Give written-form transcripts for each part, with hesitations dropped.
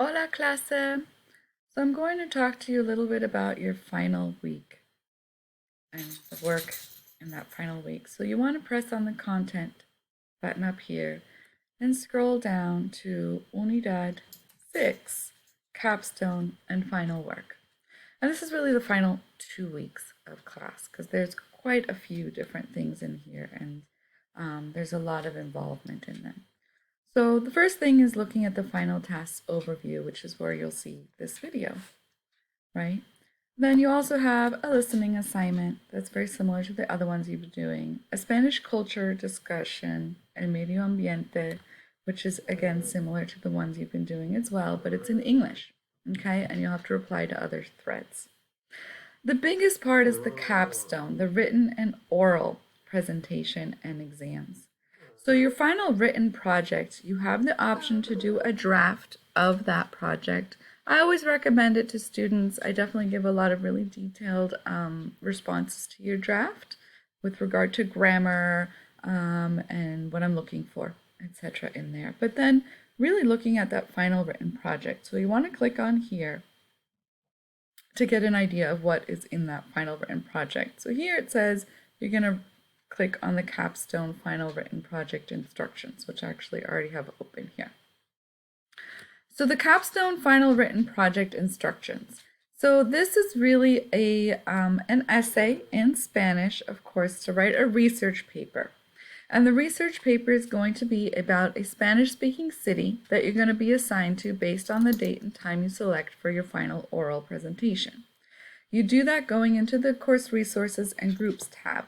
Hola, clase. So I'm going to talk to you a little bit about your final week and the work in that final week. So you want to press on the content button up here and scroll down to Unidad 6, capstone and final work. And this is really the final 2 weeks of class because there's quite a few different things in here and there's a lot of involvement in them. So the first thing is looking at the final tasks overview, which is where you'll see this video, right? Then you also have a listening assignment that's very similar to the other ones you've been doing, a Spanish culture discussion, and medio ambiente, which is again similar to the ones you've been doing as well, but it's in English, okay? And you'll have to reply to other threads. The biggest part is the capstone, the written and oral presentation and exams. So your final written project, you have the option to do a draft of that project. I always recommend it to students. I definitely give a lot of really detailed responses to your draft with regard to grammar and what I'm looking for, etc. in there. But then really looking at that final written project. So you want to click on here to get an idea of what is in that final written project. So here it says you're going to click on the capstone final written project instructions, which I actually already have open here. So the capstone final written project instructions. So this is really an essay in Spanish, of course, to write a research paper. And the research paper is going to be about a Spanish-speaking city that you're going to be assigned to based on the date and time you select for your final oral presentation. You do that going into the Course Resources and Groups tab.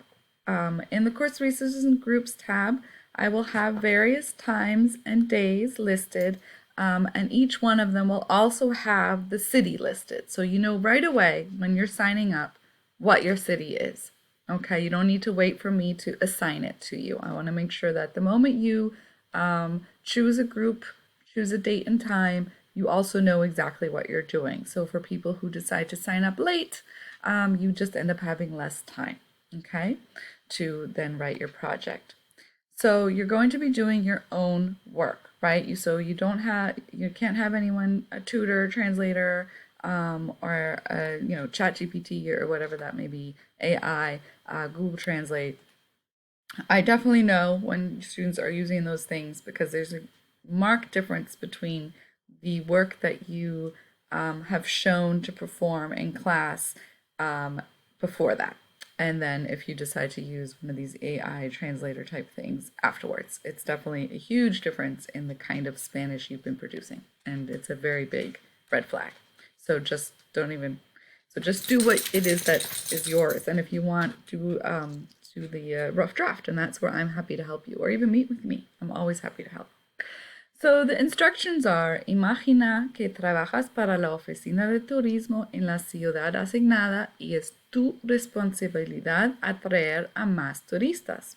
In the Course Resources and Groups tab, I will have various times and days listed, and each one of them will also have the city listed. So you know right away when you're signing up what your city is. Okay, you don't need to wait for me to assign it to you. I want to make sure that the moment you choose a group, choose a date and time, you also know exactly what you're doing. So for people who decide to sign up late, you just end up having less time, okay, to then write your project. So you're going to be doing your own work, right? You can't have anyone, a tutor, translator, or ChatGPT or whatever that may be, AI, Google Translate. I definitely know when students are using those things because there's a marked difference between the work that you have shown to perform in class before that. And then if you decide to use one of these AI translator type things afterwards, it's definitely a huge difference in the kind of Spanish you've been producing. And it's a very big red flag. So just do what it is that is yours. And if you want to do the rough draft, and that's where I'm happy to help you, or even meet with me. I'm always happy to help. So the instructions are: imagina que trabajas para la oficina de turismo en la ciudad asignada y es tu responsabilidad atraer a más turistas.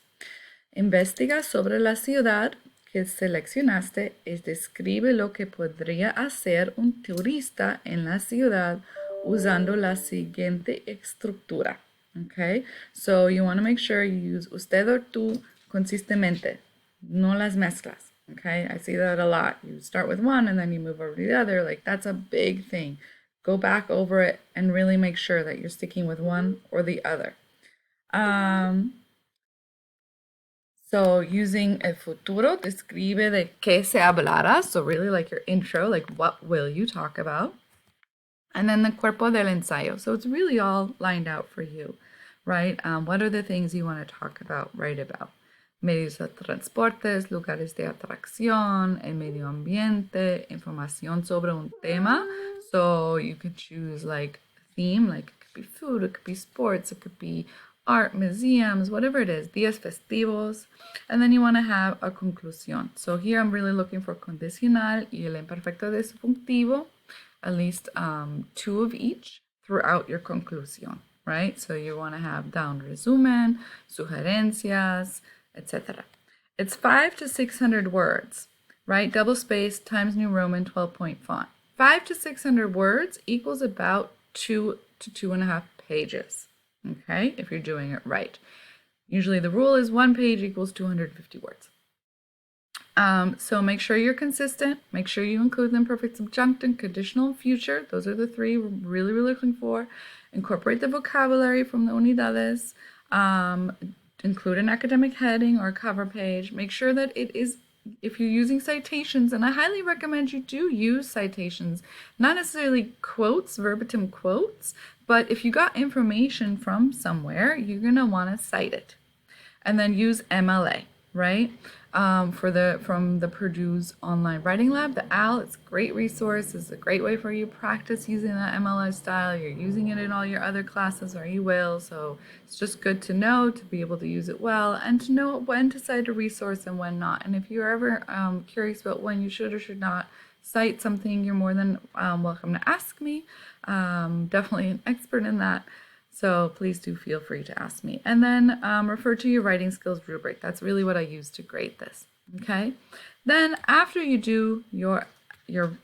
Investiga sobre la ciudad que seleccionaste y describe lo que podría hacer un turista en la ciudad usando la siguiente estructura. Okay, so you want to make sure you use usted or tú consistentemente, no las mezclas. Okay, I see that a lot. You start with one and then you move over to the other. Like, that's a big thing. Go back over it and really make sure that you're sticking with one or the other. So using el futuro, describe de qué se hablará. So really like your intro, like what will you talk about? And then the cuerpo del ensayo. So it's really all lined out for you, right? What are the things you want to talk about, write about? Medios de transportes, lugares de atracción, el medio ambiente, información sobre un tema. So you could choose like a theme, like it could be food, it could be sports, it could be art, museums, whatever it is, días festivos. And then you want to have a conclusión. So here I'm really looking for condicional y el imperfecto de subjuntivo, at least 2 of each throughout your conclusión, right? So you want to have down resumen, sugerencias, etc. It's 500 to 600 words, right? Double space times New Roman 12-point font. 500 to 600 words equals about 2 to 2.5 pages, okay, if you're doing it right. Usually the rule is 1 page equals 250 words. So make sure you're consistent. Make sure you include the imperfect subjunctive, conditional, future. Those are the three we're really, really looking for. Incorporate the vocabulary from the unidades. Include an academic heading or cover page. Make sure that it is, if you're using citations, and I highly recommend you do use citations, not necessarily quotes, verbatim quotes, but if you got information from somewhere, you're going to want to cite it. And then use MLA, right? From the Purdue's online writing lab, the AL, it's a great resource. It's a great way for you to practice using that MLA style. You're using it in all your other classes, or you will. So it's just good to know, to be able to use it well, and to know when to cite a resource and when not. And if you're ever curious about when you should or should not cite something, you're more than welcome to ask me. Definitely an expert in that. So please do feel free to ask me. And then refer to your writing skills rubric. That's really what I use to grade this, okay? Then after you do your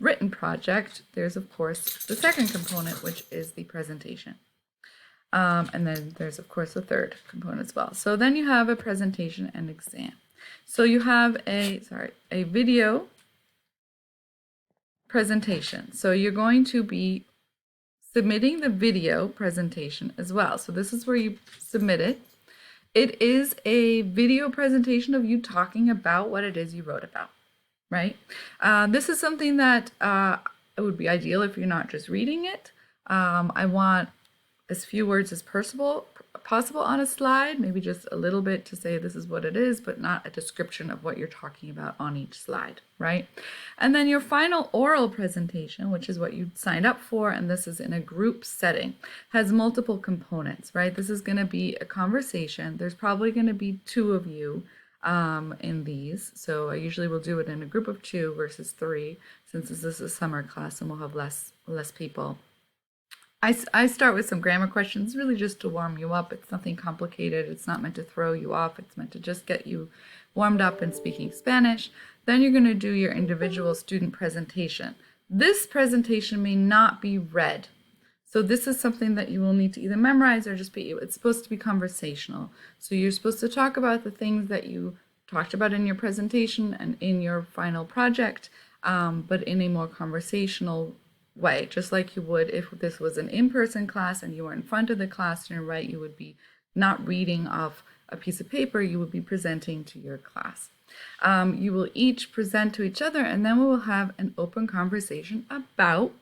written project, there's of course the second component, which is the presentation. And then there's of course the third component as well. So then you have a presentation and exam. So you have a video presentation. So you're going to be submitting the video presentation as well. So this is where you submit it. It is a video presentation of you talking about what it is you wrote about, right? This is something that it would be ideal if you're not just reading it. I want as few words as possible on a slide, maybe just a little bit to say this is what it is, but not a description of what you're talking about on each slide, right? And then your final oral presentation, which is what you signed up for, and this is in a group setting, has multiple components, right? This is going to be a conversation. There's probably going to be 2 of you in these. So I usually will do it in a group of 2 versus 3, since this is a summer class and we'll have less people. I start with some grammar questions, really just to warm you up. It's nothing complicated. It's not meant to throw you off. It's meant to just get you warmed up in speaking Spanish. Then you're going to do your individual student presentation. This presentation may not be read. So this is something that you will need to either memorize or just it's supposed to be conversational. So you're supposed to talk about the things that you talked about in your presentation and in your final project, but in a more conversational way, just like you would if this was an in-person class and you were in front of the classroom, right? You would be not reading off a piece of paper, you would be presenting to your class. You will each present to each other, and then we will have an open conversation about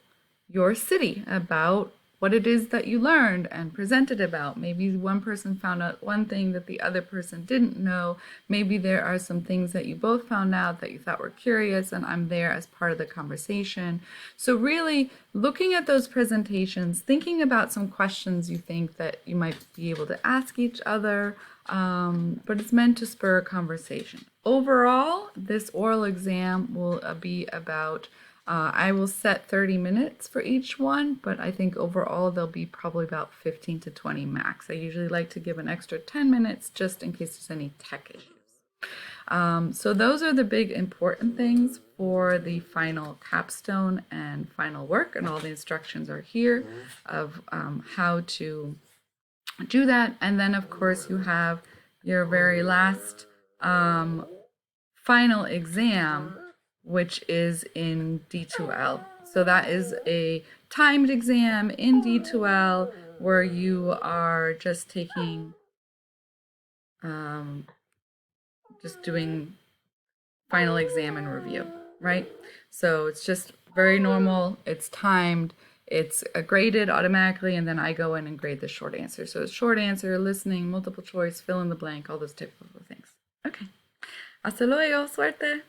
your city, about what it is that you learned and presented about. Maybe one person found out one thing that the other person didn't know. Maybe there are some things that you both found out that you thought were curious, and I'm there as part of the conversation. So really looking at those presentations, thinking about some questions you think that you might be able to ask each other, but it's meant to spur a conversation. Overall, this oral exam will be about I will set 30 minutes for each one, but I think overall there'll be probably about 15 to 20 max. I usually like to give an extra 10 minutes just in case there's any tech issues. So those are the big important things for the final capstone and final work, and all the instructions are here of how to do that. And then of course you have your very last final exam, which is in D2L. So that is a timed exam in D2L where you are just taking, just doing final exam and review, right? So it's just very normal, it's timed, it's graded automatically, and then I go in and grade the short answer. So it's short answer, listening, multiple choice, fill in the blank, all those type of things. Okay. Hasta luego, suerte.